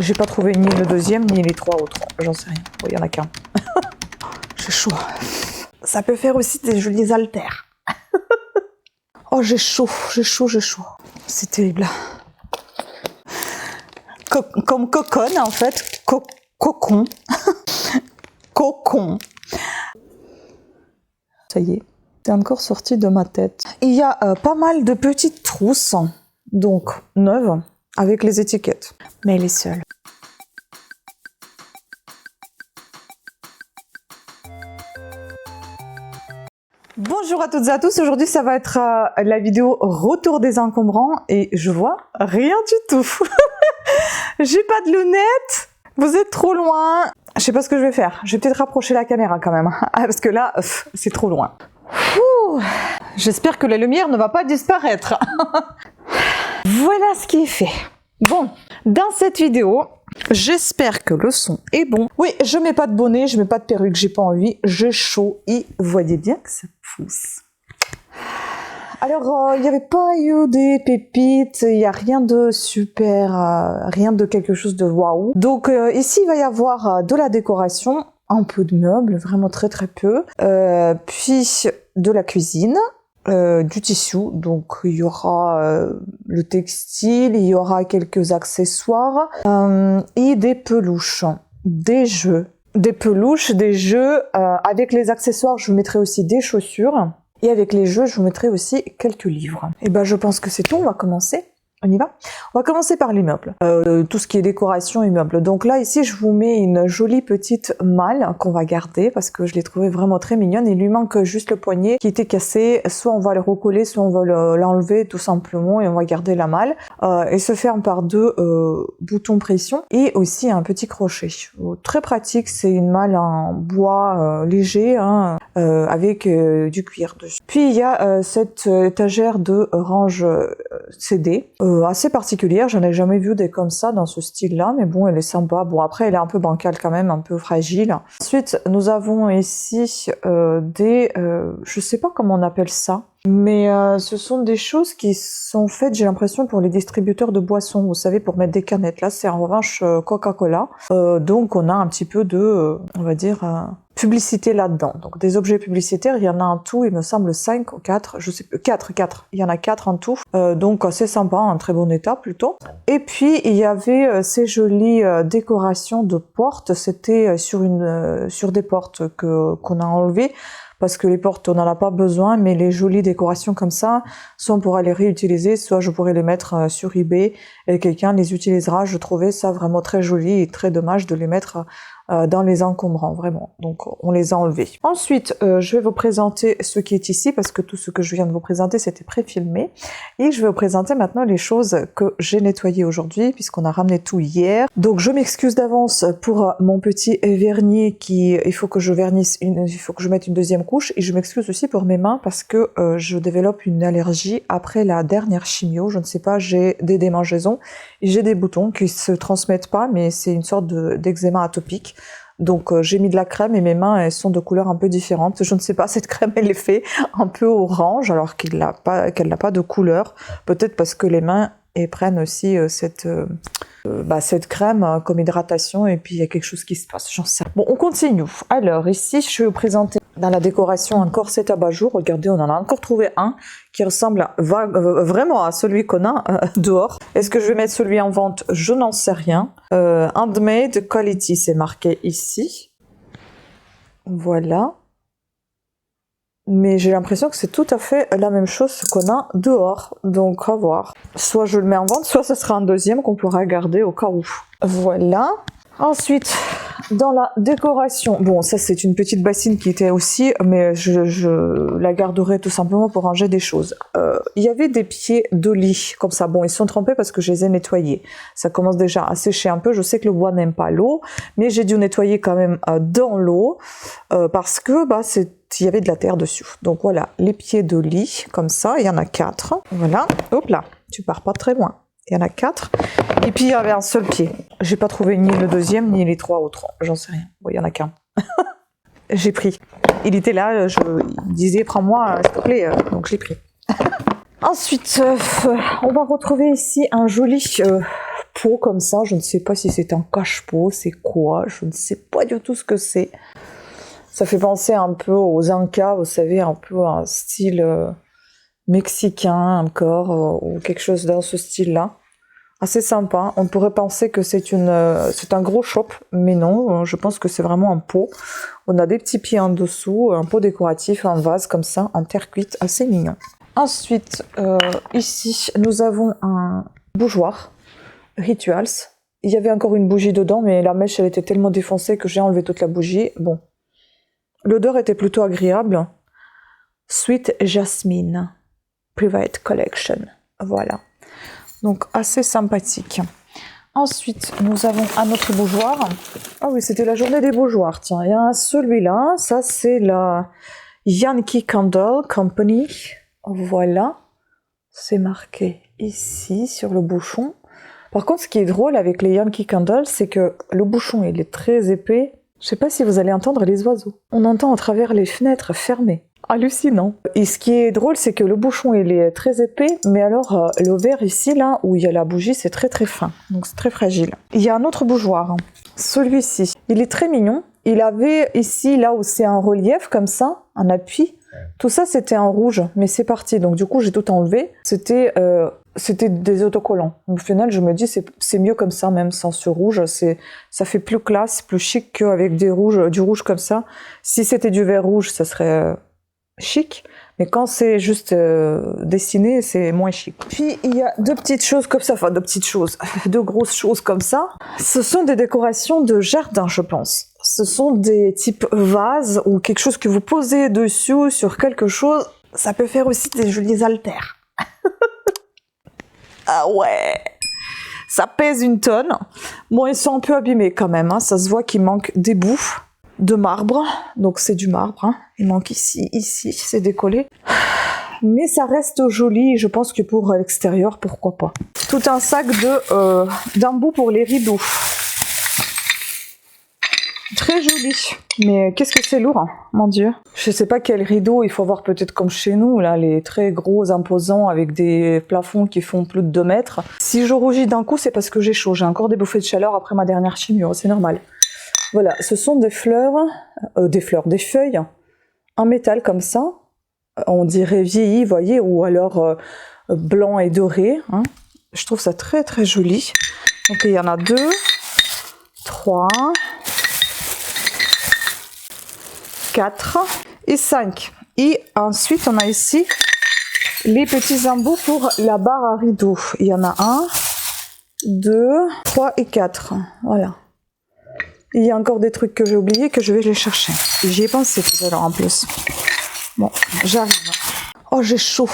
J'ai pas trouvé ni le deuxième, ni les trois autres. J'en sais rien. Il y en a qu'un. J'ai chaud. Ça peut faire aussi des jolis haltères. Oh, j'ai chaud, j'ai chaud, j'ai chaud. C'est terrible. Comme coconne, en fait. Cocon. Cocon. Ça y est, c'est encore sorti de ma tête. Il y a pas mal de petites trousses, donc neuves, avec les étiquettes. Mais elle est seule. Bonjour à toutes et à tous, aujourd'hui ça va être la vidéo retour des encombrants et je vois rien du tout. J'ai pas de lunettes, vous êtes trop loin. Je sais pas ce que je vais faire, je vais peut-être rapprocher la caméra quand même, parce que là c'est trop loin. J'espère que la lumière ne va pas disparaître. Voilà ce qui est fait. Bon, dans cette vidéo, j'espère que le son est bon. Oui, je mets pas de bonnet, je mets pas de perruque, j'ai pas envie, j'ai chaud et voyez bien que ça pousse. Alors, il n'y avait pas eu des pépites, il n'y a rien de super, rien de quelque chose de waouh. Donc ici, il va y avoir de la décoration, un peu de meubles, vraiment très très peu, puis de la cuisine. Du tissu, donc il y aura le textile, il y aura quelques accessoires et des peluches, des jeux. Des peluches, des jeux, avec les accessoires je vous mettrai aussi des chaussures et avec les jeux je vous mettrai aussi quelques livres. Et ben je pense que c'est tout, on va commencer. On y va? On va commencer par les meubles, tout ce qui est décoration et meubles. Donc là, ici, je vous mets une jolie petite malle qu'on va garder parce que je l'ai trouvée vraiment très mignonne. Il lui manque juste le poignet qui était cassé. Soit on va le recoller, soit on va l'enlever tout simplement et on va garder la malle. Elle se ferme par deux boutons pression et aussi un petit crochet. Très pratique, c'est une malle en bois léger hein, avec du cuir dessus. Puis il y a cette étagère de range CD. Assez particulière, j'en ai jamais vu des comme ça dans ce style-là, mais bon, elle est sympa. Bon, après, elle est un peu bancale quand même, un peu fragile. Ensuite, nous avons ici je sais pas comment on appelle ça, mais ce sont des choses qui sont faites, j'ai l'impression, pour les distributeurs de boissons, vous savez, pour mettre des canettes. Là, c'est en revanche Coca-Cola. Donc, on a un petit peu de, on va dire, publicité là-dedans. Donc, des objets publicitaires, il y en a en tout, il me semble 5 ou 4, je sais plus, 4. Il y en a 4 en tout. Donc, c'est sympa, en très bon état plutôt. Et puis, il y avait ces jolies décorations de portes. C'était sur des portes qu'on a enlevées. Parce que les portes, on n'en a pas besoin, mais les jolies décorations comme ça, soit on pourra les réutiliser, soit je pourrais les mettre sur eBay et quelqu'un les utilisera. Je trouvais ça vraiment très joli et très dommage de les mettre dans les encombrants, vraiment. Donc, on les a enlevés. Ensuite, je vais vous présenter ce qui est ici, parce que tout ce que je viens de vous présenter, c'était pré-filmé. Et je vais vous présenter maintenant les choses que j'ai nettoyées aujourd'hui, puisqu'on a ramené tout hier. Donc, je m'excuse d'avance pour mon petit vernis il faut que je vernisse il faut que je mette une deuxième couche. Et je m'excuse aussi pour mes mains, parce que je développe une allergie après la dernière chimio. Je ne sais pas, j'ai des démangeaisons et j'ai des boutons qui se transmettent pas, mais c'est une sorte d'eczéma atopique. Donc j'ai mis de la crème et mes mains elles sont de couleurs un peu différentes. Je ne sais pas, cette crème elle est faite un peu orange alors qu'elle n'a pas de couleur. Peut-être parce que les mains elles prennent aussi cette crème comme hydratation et puis il y a quelque chose qui se passe, j'en sais. Bon, on continue. Alors ici je vais vous présenter dans la décoration un corset abat-jour. Regardez, on en a encore trouvé un qui ressemble vraiment à celui qu'on a dehors. Est-ce que je vais mettre celui en vente? Je n'en sais rien. Handmade quality, c'est marqué ici. Voilà. Mais j'ai l'impression que c'est tout à fait la même chose qu'on a dehors. Donc, à voir. Soit je le mets en vente, soit ce sera un deuxième qu'on pourra garder au cas où. Voilà. Ensuite, dans la décoration, bon, ça c'est une petite bassine qui était aussi, mais je la garderai tout simplement pour ranger des choses. Il y avait des pieds de lit, comme ça. Bon, ils sont trempés parce que je les ai nettoyés. Ça commence déjà à sécher un peu. Je sais que le bois n'aime pas l'eau, mais j'ai dû nettoyer quand même dans l'eau parce que il y avait de la terre dessus. Donc voilà, les pieds de lit, comme ça, il y en a 4. Voilà, hop là, tu pars pas très loin. Il y en a 4. Et puis il y avait un seul pied. J'ai pas trouvé ni le deuxième, ni les 3 autres. J'en sais rien. Bon, il y en a qu'un. J'ai pris. Il était là, il disait, prends-moi, s'il te plaît. Donc je l'ai pris. Ensuite, on va retrouver ici un joli pot comme ça. Je ne sais pas si c'est un cache-pot, c'est quoi. Je ne sais pas du tout ce que c'est. Ça fait penser un peu aux Incas, vous savez, un peu un style mexicain encore, ou quelque chose dans ce style-là. Assez sympa. On pourrait penser que c'est un gros shop, mais non, je pense que c'est vraiment un pot. On a des petits pieds en dessous, un pot décoratif, un vase comme ça, en terre cuite, assez mignon. Ensuite, ici, nous avons un bougeoir, Rituals. Il y avait encore une bougie dedans, mais la mèche, elle était tellement défoncée que j'ai enlevé toute la bougie. Bon. L'odeur était plutôt agréable. Sweet Jasmine, Private Collection. Voilà. Donc assez sympathique. Ensuite, nous avons un autre bougeoir. Ah oui, c'était la journée des bougeoirs. Tiens, il y a celui-là. Ça, c'est la Yankee Candle Company. Voilà. C'est marqué ici sur le bouchon. Par contre, ce qui est drôle avec les Yankee Candle, c'est que le bouchon, il est très épais. Je sais pas si vous allez entendre les oiseaux. On entend à travers les fenêtres fermées. Hallucinant. Et ce qui est drôle, c'est que le bouchon, il est très épais, mais alors le verre ici, là, où il y a la bougie, c'est très très fin. Donc c'est très fragile. Il y a un autre bougeoir. Celui-ci. Il est très mignon. Il avait ici, là où c'est un relief, comme ça, un appui. Tout ça, c'était en rouge, mais c'est parti. Donc du coup, j'ai tout enlevé. C'était des autocollants. Au final, je me dis, c'est mieux comme ça, même sans ce rouge. Ça fait plus classe, plus chic qu'avec du rouge comme ça. Si c'était du verre rouge, ça serait chic. Mais quand c'est juste dessiné, c'est moins chic. Puis, il y a deux petites choses comme ça. Enfin, deux grosses choses comme ça. Ce sont des décorations de jardin, je pense. Ce sont des types vases ou quelque chose que vous posez dessus sur quelque chose. Ça peut faire aussi des jolis haltères. Ah ouais, ça pèse une tonne. Bon, ils sont un peu abîmés quand même, hein. Ça se voit qu'il manque des bouts de marbre. Donc c'est du marbre, hein. Il manque ici, c'est décollé. Mais ça reste joli, je pense que pour l'extérieur, pourquoi pas. Tout un sac d'embouts pour les rideaux. Très joli. Mais qu'est-ce que c'est lourd, hein, mon Dieu. Je sais pas quel rideau, il faut voir peut-être comme chez nous, là, les très gros imposants avec des plafonds qui font plus de 2 mètres. Si je rougis d'un coup, c'est parce que j'ai chaud. J'ai encore des bouffées de chaleur après ma dernière chimio, c'est normal. Voilà, ce sont des des feuilles en métal comme ça. On dirait vieilli, vous voyez, ou alors blanc et doré. Hein. Je trouve ça très très joli. Donc il y en a 2, 3... 4 et 5. Et ensuite, on a ici les petits embouts pour la barre à rideau. Il y en a 1, 2, 3 et 4. Voilà. Il y a encore des trucs que j'ai oubliés que je vais les chercher. J'y ai pensé tout à l'heure en plus. Bon, j'arrive. Oh, j'ai chaud.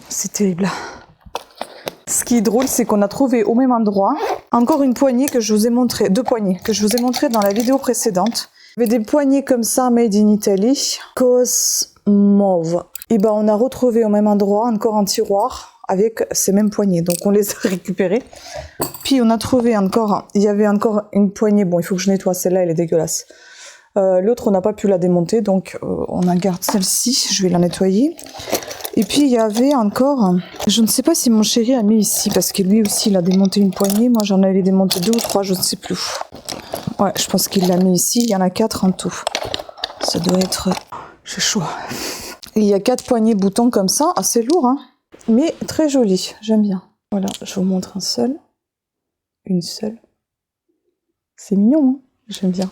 C'est terrible. Ce qui est drôle, c'est qu'on a trouvé au même endroit encore une poignée que je vous ai montré, 2 poignées que je vous ai montré dans la vidéo précédente. Il y avait des poignées comme ça, made in Italy, Cosmove. Et ben on a retrouvé au même endroit encore un tiroir avec ces mêmes poignées. Donc on les a récupérées. Puis on a trouvé encore, il y avait encore une poignée. Bon, il faut que je nettoie celle-là, elle est dégueulasse. L'autre, on n'a pas pu la démonter, donc on en garde celle-ci. Je vais la nettoyer. Et puis il y avait encore, je ne sais pas si mon chéri a mis ici, parce que lui aussi il a démonté une poignée. Moi j'en avais démonté 2 ou 3, je ne sais plus. Ouais, je pense qu'il l'a mis ici. Il y en a 4 en tout. Ça doit être... J'ai chaud. Et il y a 4 poignées boutons comme ça, assez lourd, hein, mais très joli. J'aime bien. Voilà, je vous montre un seul. Une seule. C'est mignon, hein, j'aime bien.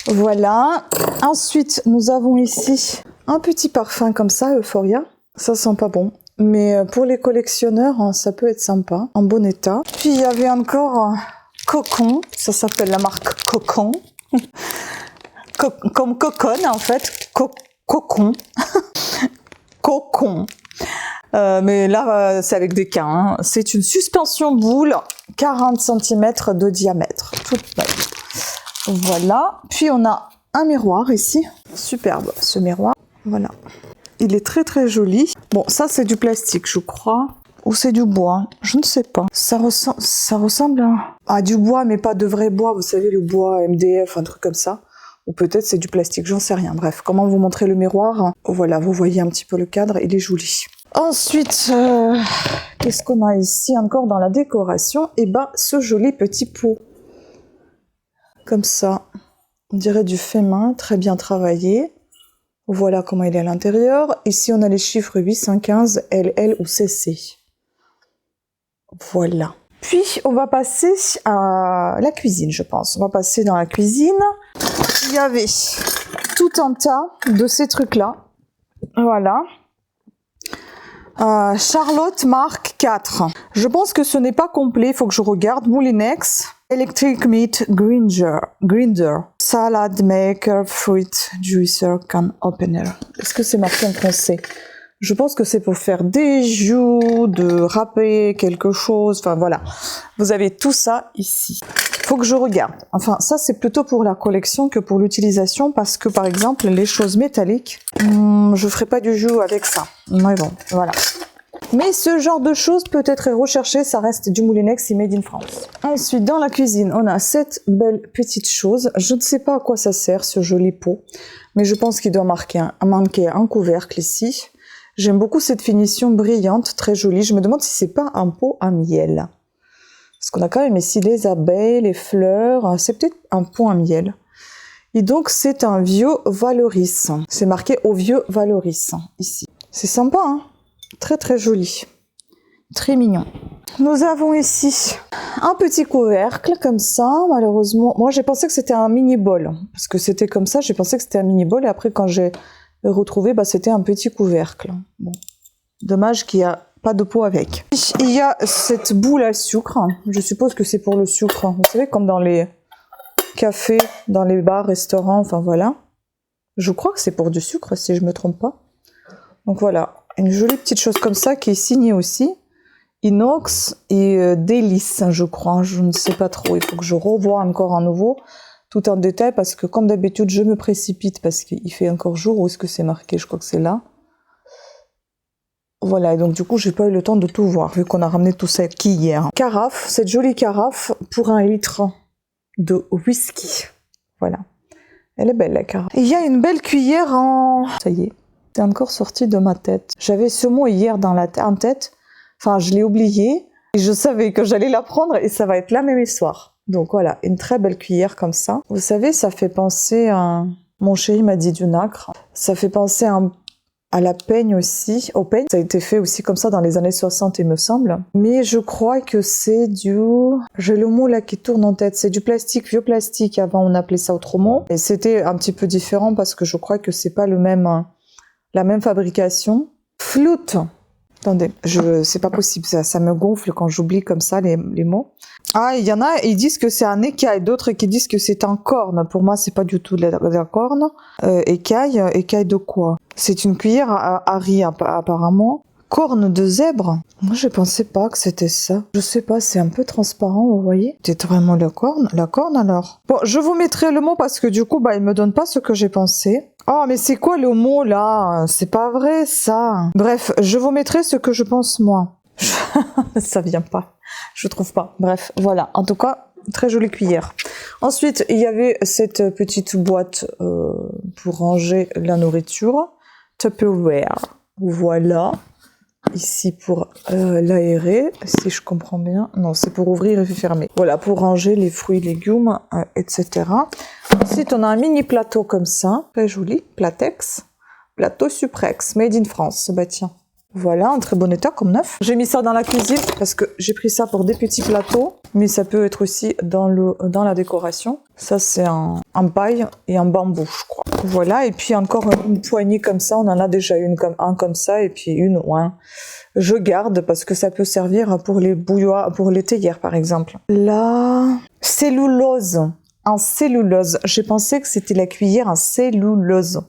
Voilà. Ensuite, nous avons ici un petit parfum comme ça, Euphoria. Ça sent pas bon. Mais pour les collectionneurs, ça peut être sympa, en bon état. Puis il y avait encore Cocon. Ça s'appelle la marque Cocon. Comme Cocon, en fait. Cocon. Cocon. Mais là, c'est avec des K. Hein. C'est une suspension boule, 40 cm de diamètre. Toute belle. Voilà. Puis on a un miroir ici. Superbe, ce miroir. Voilà. Il est très très joli. Bon, ça c'est du plastique, je crois. Ou c'est du bois, je ne sais pas. Ça ressemble à du bois, mais pas de vrai bois. Vous savez, le bois MDF, un truc comme ça. Ou peut-être c'est du plastique, j'en sais rien. Bref, comment vous montrer le miroir? Voilà, vous voyez un petit peu le cadre, il est joli. Ensuite, qu'est-ce qu'on a ici encore dans la décoration? Eh ben, ce joli petit pot. Comme ça, on dirait du fait main, très bien travaillé. Voilà comment il est à l'intérieur. Ici, on a les chiffres 815, LL ou CC. Voilà. Puis, on va passer à la cuisine, je pense. On va passer dans la cuisine. Il y avait tout un tas de ces trucs-là. Voilà. Charlotte Mark 4. Je pense que ce n'est pas complet, il faut que je regarde. Moulinex, Electric Meat Grinder, Salad Maker, Fruit Juicer, Can Opener. Est-ce que c'est marqué en français? Je pense que c'est pour faire des jus, de râper quelque chose, enfin voilà. Vous avez tout ça ici. Faut que je regarde. Enfin, ça c'est plutôt pour la collection que pour l'utilisation parce que par exemple, les choses métalliques, je ferai pas du jus avec ça. Mais bon, voilà. Mais ce genre de choses peut être recherché, ça reste du Moulinex et Made in France. Ensuite, dans la cuisine, on a cette belle petite chose. Je ne sais pas à quoi ça sert, ce joli pot, mais je pense qu'il doit manquer un couvercle ici. J'aime beaucoup cette finition brillante, très jolie. Je me demande si c'est pas un pot à miel. Parce qu'on a quand même ici les abeilles, les fleurs. C'est peut-être un pot à miel. Et donc, c'est un vieux Valoris. C'est marqué au vieux Valoris, ici. C'est sympa, hein? Très très joli. Très mignon. Nous avons ici un petit couvercle, comme ça. Malheureusement, moi j'ai pensé que c'était un mini-bol. Parce que c'était comme ça, j'ai pensé que c'était un mini-bol. Et après, quand j'ai retrouvé, bah, c'était un petit couvercle. Bon. Dommage qu'il n'y a pas de pot avec. Il y a cette boule à sucre. Je suppose que c'est pour le sucre. Vous savez, comme dans les cafés, dans les bars, restaurants, enfin voilà. Je crois que c'est pour du sucre, si je ne me trompe pas. Donc voilà, une jolie petite chose comme ça qui est signée aussi. Inox et Délice, je crois. Je ne sais pas trop. Il faut que je revoie encore à nouveau tout en détail parce que comme d'habitude, je me précipite parce qu'il fait encore jour. Où est-ce que c'est marqué? Je crois que c'est là. Voilà, et donc du coup, j'ai pas eu le temps de tout voir, vu qu'on a ramené tout ça qu'hier. Carafe, cette jolie carafe pour 1 litre de whisky. Voilà. Elle est belle, la carafe. Et il y a une belle cuillère en... Ça y est, c'est encore sorti de ma tête. J'avais ce mot hier en tête. Enfin, je l'ai oublié. Et je savais que j'allais la prendre et ça va être la même histoire. Donc voilà, une très belle cuillère comme ça. Vous savez, ça fait penser à... Mon chéri m'a dit du nacre. Ça fait penser à la peigne aussi, au peigne. Ça a été fait aussi comme ça dans les années 60, il me semble. Mais je crois que c'est du... J'ai le mot là qui tourne en tête. C'est du plastique, vieux plastique. Avant, on appelait ça autrement. Et c'était un petit peu différent parce que je crois que c'est pas la même fabrication. Flûte. Attendez, c'est pas possible. Ça me gonfle quand j'oublie comme ça les mots. Ah, il y en a, ils disent que c'est un écaille. D'autres qui disent que c'est un corne. Pour moi, c'est pas du tout de la corne. Écaille de quoi? C'est une cuillère à riz, apparemment. Corne de zèbre? Moi, je pensais pas que c'était ça. Je sais pas, c'est un peu transparent, vous voyez? C'est vraiment la corne? La corne, alors? Bon, je vous mettrai le mot parce que du coup, bah, il me donne pas ce que j'ai pensé. Oh, mais c'est quoi le mot, là? C'est pas vrai, ça. Bref, je vous mettrai ce que je pense, moi. Ça vient pas. Je trouve pas. Bref, voilà. En tout cas, très jolie cuillère. Ensuite, il y avait cette petite boîte pour ranger la nourriture. Tupperware. Voilà. Ici pour l'aérer, si je comprends bien. Non, c'est pour ouvrir et fermer. Voilà, pour ranger les fruits, légumes, etc. Ensuite, on a un mini plateau comme ça. Très joli. Platex. Plateau Suprex. Made in France. Bah tiens. Voilà, en très bon état, comme neuf. J'ai mis ça dans la cuisine parce que j'ai pris ça pour des petits plateaux, mais ça peut être aussi dans la décoration. Ça, c'est un paille et un bambou, je crois. Voilà, et puis encore une poignée comme ça. On en a déjà un comme ça, et puis une ou un. Je garde parce que ça peut servir pour les bouilloires, pour les théières, par exemple. La cellulose. En cellulose. J'ai pensé que c'était la cuillère en cellulose.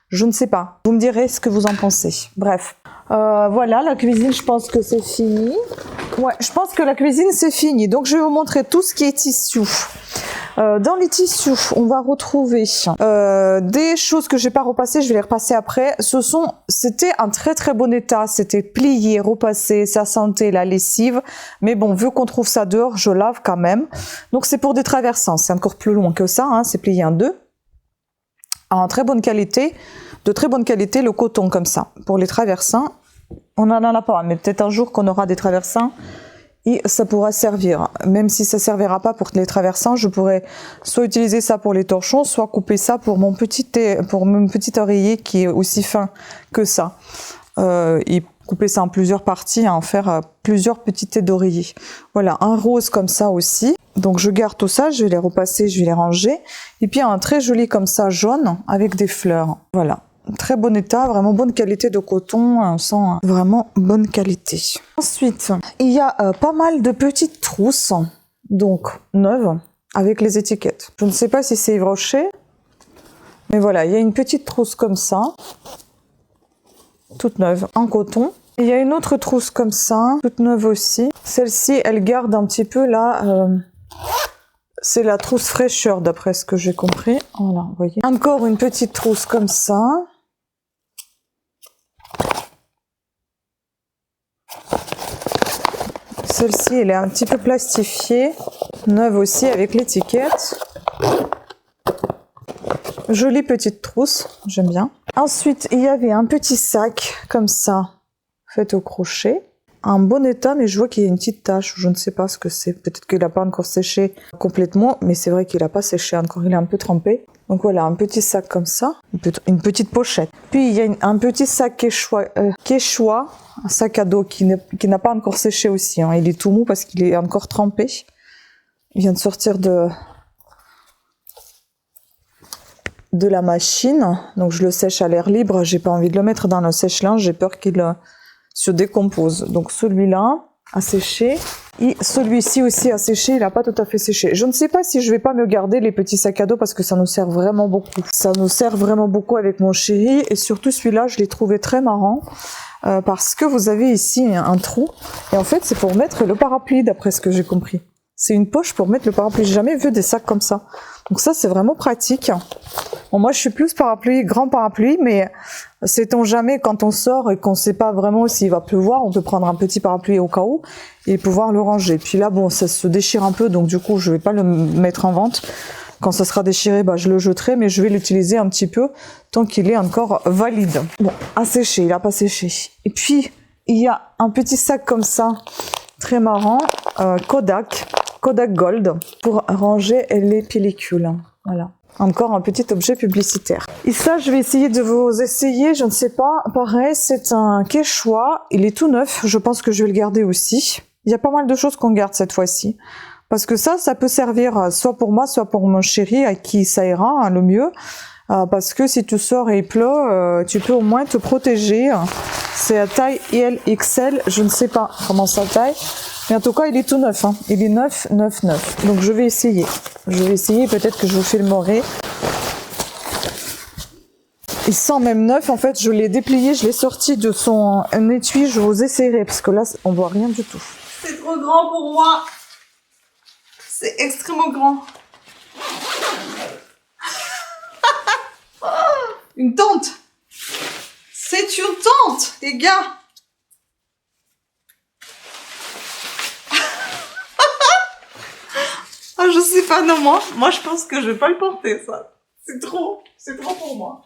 Je ne sais pas. Vous me direz ce que vous en pensez. Bref. Voilà, la cuisine, je pense que c'est fini. Ouais, je pense que la cuisine, c'est fini. Donc, je vais vous montrer tout ce qui est tissu. Dans les tissus, on va retrouver des choses que j'ai pas repassées. Je vais les repasser après. C'était un très très bon état. C'était plié, repassé. Ça sentait la lessive. Mais bon, vu qu'on trouve ça dehors, je lave quand même. Donc, c'est pour des traversins. C'est encore plus loin que ça. Hein. C'est plié en deux. En très bonne qualité. De très bonne qualité, le coton comme ça. Pour les traversins, On n'en a pas, mais peut-être un jour qu'on aura des traversins et ça pourra servir. Même si ça servira pas pour les traversins, je pourrais soit utiliser ça pour les torchons, soit couper ça pour mon petit oreiller qui est aussi fin que ça. Et couper ça en plusieurs parties, en faire plusieurs petits têtes d'oreiller. Voilà, un rose comme ça aussi. Donc je garde tout ça, je vais les repasser, je vais les ranger. Et puis un très joli comme ça, jaune, avec des fleurs. Voilà. Très bon état, vraiment bonne qualité de coton, on sent vraiment bonne qualité. Ensuite, il y a pas mal de petites trousses, donc neuves, avec les étiquettes. Je ne sais pas si c'est Yves Rocher, mais voilà, il y a une petite trousse comme ça, toute neuve, en coton. Il y a une autre trousse comme ça, toute neuve aussi. Celle-ci, elle garde un petit peu là... c'est la trousse fraîcheur, d'après ce que j'ai compris. Voilà, vous voyez. Encore une petite trousse comme ça. Celle-ci, elle est un petit peu plastifiée. Neuve aussi, avec l'étiquette. Jolie petite trousse, j'aime bien. Ensuite, il y avait un petit sac, comme ça, fait au crochet. Un bon état, mais je vois qu'il y a une petite tache. Je ne sais pas ce que c'est. Peut-être qu'il n'a pas encore séché complètement, mais c'est vrai qu'il n'a pas séché encore. Il est un peu trempé. Donc voilà, un petit sac comme ça. Une petite pochette. Puis il y a un petit sac Quechua, un sac à dos qui n'a pas encore séché aussi. Hein. Il est tout mou parce qu'il est encore trempé. Il vient de sortir de la machine. Donc je le sèche à l'air libre. J'ai pas envie de le mettre dans le sèche-linge. J'ai peur qu'il se décompose. Donc celui-là a séché. Et celui-ci aussi a séché, il n'a pas tout à fait séché. Je ne sais pas si je vais pas me garder les petits sacs à dos parce que ça nous sert vraiment beaucoup. Ça nous sert vraiment beaucoup avec mon chéri. Et surtout celui-là, je l'ai trouvé très marrant. Parce que vous avez ici un trou. Et en fait, c'est pour mettre le parapluie, d'après ce que j'ai compris. C'est une poche pour mettre le parapluie. J'ai jamais vu des sacs comme ça. Donc ça, c'est vraiment pratique. Bon, moi, je suis plus parapluie, grand parapluie, mais sait-on jamais quand on sort et qu'on ne sait pas vraiment s'il va pleuvoir, on peut prendre un petit parapluie au cas où et pouvoir le ranger. Puis là, bon, ça se déchire un peu, donc du coup, je vais pas le mettre en vente. Quand ça sera déchiré, bah, je le jetterai, mais je vais l'utiliser un petit peu tant qu'il est encore valide. Bon, à sécher, il a pas séché. Et puis, il y a un petit sac comme ça, très marrant, Kodak Gold, pour ranger les pellicules. Voilà. Encore un petit objet publicitaire. Et ça, je vais essayer de vous essayer, je ne sais pas. Pareil, c'est un Quechua. Il est tout neuf. Je pense que je vais le garder aussi. Il y a pas mal de choses qu'on garde cette fois-ci. Parce que ça peut servir soit pour moi, soit pour mon chéri, à qui ça ira hein, le mieux. Parce que si tu sors et il pleut, tu peux au moins te protéger. C'est à taille IL XL. Je ne sais pas comment ça taille. Mais en tout cas, il est tout neuf. Hein. Il est neuf. Donc je vais essayer. Peut-être que je vous filmerai. Il sent même neuf. En fait, je l'ai déplié, je l'ai sorti de son étui. Je vous essayerai parce que là, on voit rien du tout. C'est trop grand pour moi. C'est extrêmement grand. Une tente. C'est une tente, les gars. Ah, je sais pas, non, moi je pense que je vais pas le porter, ça. C'est trop pour moi.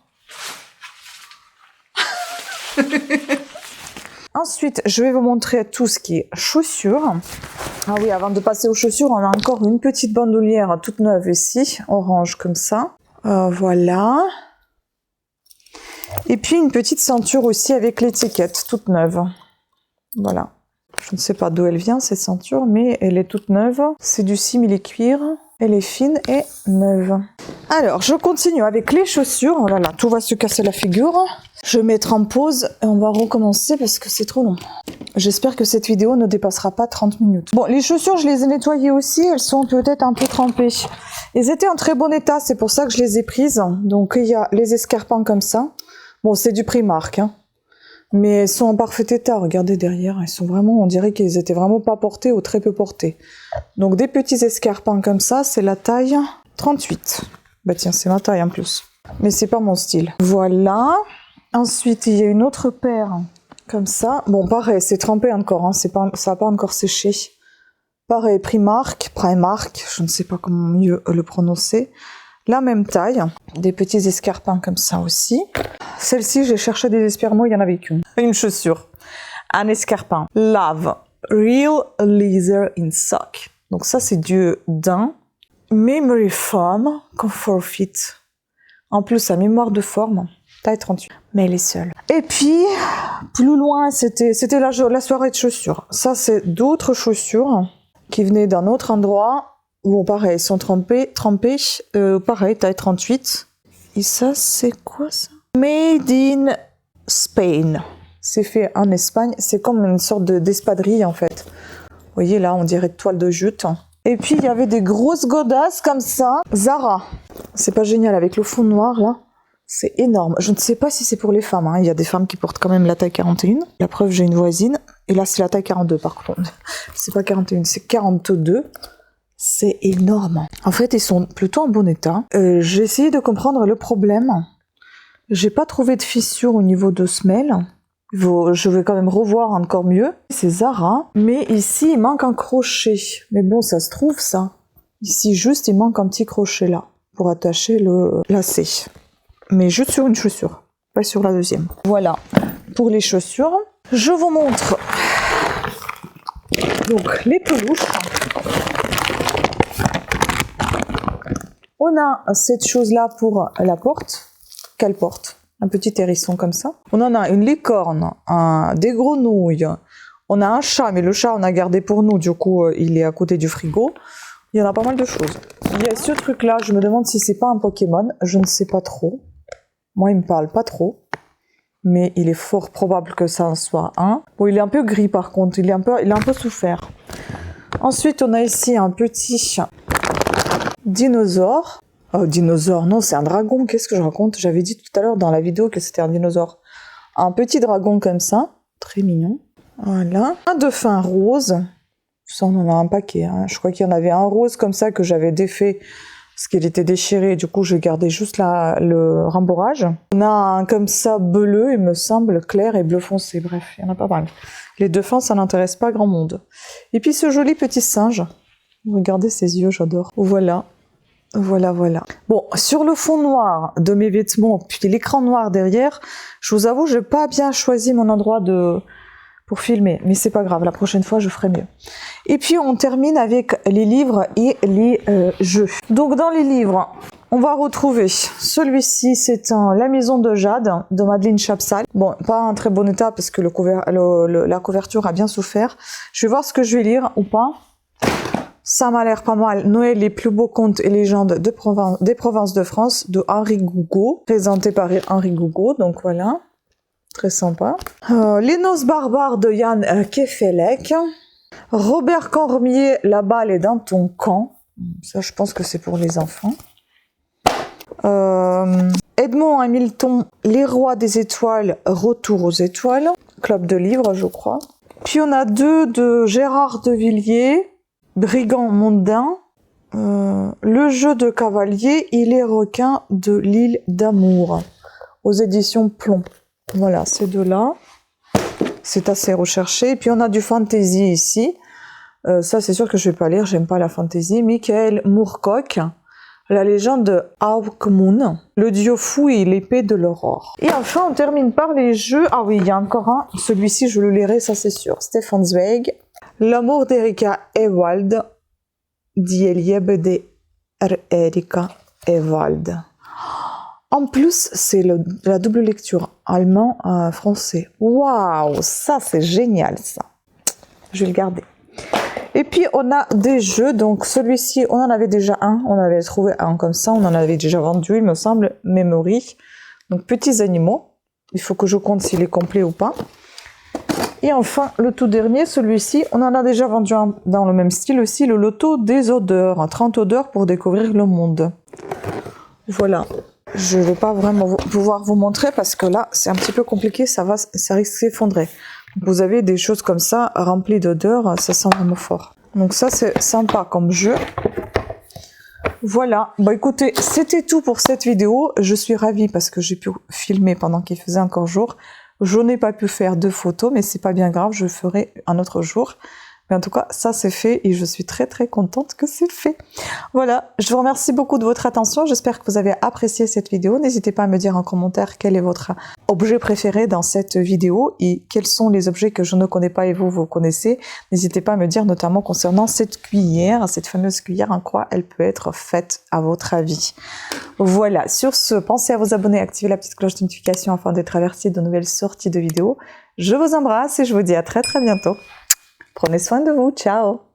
Ensuite, je vais vous montrer tout ce qui est chaussures. Ah oui, avant de passer aux chaussures, on a encore une petite bandoulière toute neuve ici, orange comme ça. Voilà. Et puis une petite ceinture aussi avec l'étiquette, toute neuve. Voilà. Je ne sais pas d'où elle vient, cette ceinture, mais elle est toute neuve. C'est du simili-cuir. Elle est fine et neuve. Alors, je continue avec les chaussures. Oh là là, tout va se casser la figure. Je vais mettre en pause et on va recommencer parce que c'est trop long. J'espère que cette vidéo ne dépassera pas 30 minutes. Bon, les chaussures, je les ai nettoyées aussi. Elles sont peut-être un peu trempées. Elles étaient en très bon état, c'est pour ça que je les ai prises. Donc, il y a les escarpins comme ça. Bon, c'est du Primark, hein. Mais elles sont en parfait état, regardez derrière, elles sont vraiment, on dirait qu'elles étaient vraiment pas portées ou très peu portées. Donc des petits escarpins comme ça, c'est la taille 38. Bah tiens, c'est ma taille en plus. Mais c'est pas mon style. Voilà. Ensuite, il y a une autre paire comme ça. Bon, pareil, c'est trempé encore, hein, ça n'a pas encore séché. Pareil, Primark, je ne sais pas comment mieux le prononcer. La même taille, des petits escarpins comme ça aussi. Celle-ci, j'ai cherché désespérément, il n'y en avait qu'une. Une chaussure. un escarpin. Love, real leather in sock. Donc ça, c'est du daim. Memory foam, comfort fit. En plus, sa mémoire de forme, taille 38. Mais elle est seule. Et puis, plus loin, c'était la soirée de chaussures. Ça, c'est d'autres chaussures qui venaient d'un autre endroit. Bon, pareil, ils sont trempés. Pareil, taille 38. Et ça, c'est quoi ça? Made in Spain. C'est fait en Espagne. C'est comme une sorte d'espadrille, en fait. Vous voyez, là, on dirait toile de jute. Et puis, il y avait des grosses godasses comme ça. Zara. C'est pas génial avec le fond noir, là. C'est énorme. Je ne sais pas si c'est pour les femmes. Hein. Il y a des femmes qui portent quand même la taille 41. La preuve, j'ai une voisine. Et là, c'est la taille 42, par contre. C'est pas 41, c'est 42. C'est énorme. En fait, ils sont plutôt en bon état. J'ai essayé de comprendre le problème. J'ai pas trouvé de fissure au niveau de semelle. Je vais quand même revoir encore mieux. C'est Zara. Mais ici, il manque un crochet. Mais bon, ça se trouve, ça. Ici, juste, il manque un petit crochet, là. Pour attacher le lacet. Mais juste sur une chaussure. Pas sur la deuxième. Voilà. Pour les chaussures. Je vous montre. Donc, les peluches. On a cette chose-là pour la porte. Quelle porte? Un petit hérisson comme ça. On en a une licorne, des grenouilles. On a un chat, mais le chat, on a gardé pour nous. Du coup, il est à côté du frigo. Il y en a pas mal de choses. Il y a ce truc-là, je me demande si c'est pas un Pokémon. Je ne sais pas trop. Moi, il me parle pas trop. Mais il est fort probable que ça en soit un. Bon, il est un peu gris par contre. Il a un peu souffert. Ensuite, on a ici un petit dinosaure. Oh, dinosaure, non, c'est un dragon. Qu'est-ce que je raconte? J'avais dit tout à l'heure dans la vidéo que c'était un dinosaure. Un petit dragon comme ça. Très mignon. Voilà. Un dauphin rose. Ça, on en a un paquet. Hein. Je crois qu'il y en avait un rose comme ça que j'avais défait parce qu'il était déchiré. Du coup, j'ai gardé juste le rembourrage. On a un comme ça bleu, il me semble, clair et bleu foncé. Bref, il y en a pas mal. Les dauphins, ça n'intéresse pas grand monde. Et puis ce joli petit singe. Regardez ses yeux, j'adore. Voilà. Voilà, voilà. Bon, sur le fond noir de mes vêtements, puis l'écran noir derrière, je vous avoue, j'ai pas bien choisi mon endroit pour filmer, mais c'est pas grave, la prochaine fois, je ferai mieux. Et puis, on termine avec les livres et les jeux. Donc, dans les livres, on va retrouver celui-ci, c'est La Maison de Jade, de Madeleine Chapsal. Bon, pas un très bon état, parce que la couverture a bien souffert. Je vais voir ce que je vais lire, ou pas. Ça m'a l'air pas mal. Noël, les plus beaux contes et légendes des provinces de France, de Henri Gougaud, présenté par Henri Gougaud, donc voilà. Très sympa. Les noces barbares de Yann Kefelec. Robert Cormier, La balle est dans ton camp. Ça, je pense que c'est pour les enfants. Edmond Hamilton, Les rois des étoiles, Retour aux étoiles. Club de livres, je crois. Puis on a deux de Gérard de Villiers. Brigand mondain, Le jeu de cavalier et les requins de l'île d'Amour, aux éditions Plomb. Voilà, ces deux-là. C'est assez recherché. Et puis on a du fantasy ici. Ça, c'est sûr que je vais pas lire, j'aime pas la fantasy. Michael Moorcock, La légende de Hawkmoon, Le dieu fou et l'épée de l'aurore. Et enfin, on termine par les jeux. Ah oui, il y a encore un. Celui-ci, je le lirai, ça c'est sûr. Stefan Zweig. L'amour d'Erika Ewald, Die Liebe de Erika Ewald. En plus, c'est la double lecture allemand-français. Waouh, ça c'est génial ça. Je vais le garder. Et puis on a des jeux, donc celui-ci, on en avait déjà un, on avait trouvé un comme ça, on en avait déjà vendu, il me semble, Memory. Donc petits animaux, il faut que je compte s'il est complet ou pas. Et enfin, le tout dernier, celui-ci, on en a déjà vendu un dans le même style aussi, le loto des odeurs. 30 odeurs pour découvrir le monde. Voilà. Je ne vais pas vraiment pouvoir vous montrer parce que là, c'est un petit peu compliqué, ça risque de s'effondrer. Vous avez des choses comme ça, remplies d'odeurs, ça sent vraiment fort. Donc ça, c'est sympa comme jeu. Voilà. Bon, écoutez, c'était tout pour cette vidéo. Je suis ravie parce que j'ai pu filmer pendant qu'il faisait encore jour. Je n'ai pas pu faire de photos, mais c'est pas bien grave, je ferai un autre jour. Mais en tout cas, ça c'est fait et je suis très très contente que c'est fait. Voilà, je vous remercie beaucoup de votre attention. J'espère que vous avez apprécié cette vidéo. N'hésitez pas à me dire en commentaire quel est votre objet préféré dans cette vidéo et quels sont les objets que je ne connais pas et vous connaissez. N'hésitez pas à me dire notamment concernant cette cuillère, cette fameuse cuillère, en quoi elle peut être faite à votre avis. Voilà, sur ce, pensez à vous abonner, activer la petite cloche de notification afin d'être averti de nouvelles sorties de vidéos. Je vous embrasse et je vous dis à très très bientôt. Prenez soin de vous, ciao!